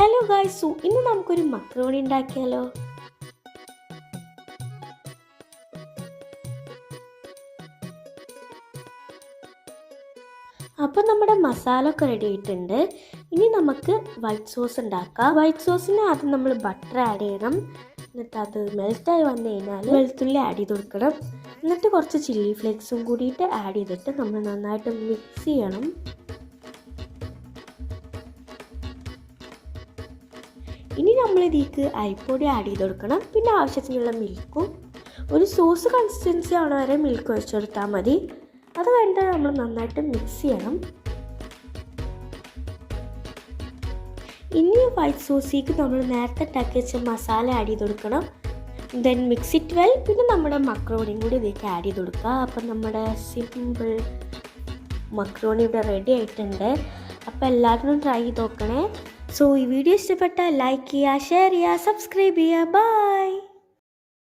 Hello guys, ഇന്ന് നമുക്കൊരു macaroni ഉണ്ടാക്കിയാലോ. അപ്പോൾ നമ്മുടെ മസാല ഒക്കെ റെഡി ആയിട്ടുണ്ട്. ഇനി നമുക്ക് വൈറ്റ് സോസ് ഉണ്ടാക്കാം. വൈറ്റ് സോസിന് ആദ്യം നമ്മൾ ബട്ടർ ആഡ് ചെയ്യണം. എന്നിട്ട് അത് മെൽറ്റായി വന്നു കഴിഞ്ഞാൽ വെളുത്തുള്ളി ആഡ് ചെയ്ത് കൊടുക്കണം. എന്നിട്ട് കുറച്ച് ചില്ലി ഫ്ലേക്സും കൂടിയിട്ട് ആഡ് ചെയ്തിട്ട് നമ്മൾ നന്നായിട്ട് മിക്സ് ചെയ്യണം. ഇനി നമ്മൾ ഇതിലേക്ക് അരിപ്പൊടി ആഡ് ചെയ്ത് കൊടുക്കണം. പിന്നെ ആവശ്യത്തിനുള്ള മിൽക്കും ഒരു സോസ് കൺസിസ്റ്റൻസി ആവണ വരെ മിൽക്ക് ഒഴിച്ചു കൊടുത്താൽ മതി. അത് കഴിഞ്ഞിട്ട് നമ്മൾ നന്നായിട്ട് മിക്സ് ചെയ്യണം. ഇനി വൈറ്റ് സോസിലേക്ക് നമ്മൾ നേരത്തെ ഉണ്ടാക്കി വെച്ച മസാല ആഡ് ചെയ്ത് കൊടുക്കണം. Then mix it well. പിന്നെ നമ്മുടെ മക്രോണിയും കൂടി ഇതിലേക്ക് ആഡ് ചെയ്ത് കൊടുക്കുക. അപ്പം നമ്മുടെ സിമ്പിൾ മക്രോണി ഇവിടെ റെഡി ആയിട്ടുണ്ട്. അപ്പോൾ എല്ലാവരും ട്രൈ ചെയ്ത് നോക്കണേ. സോ ഈ വീഡിയോ ഇഷ്ടപ്പെട്ടാൽ ലൈക്ക് ചെയ്യുക, ഷെയർ ചെയ്യുക, സബ്സ്ക്രൈബ് ചെയ്യുക. ബൈ.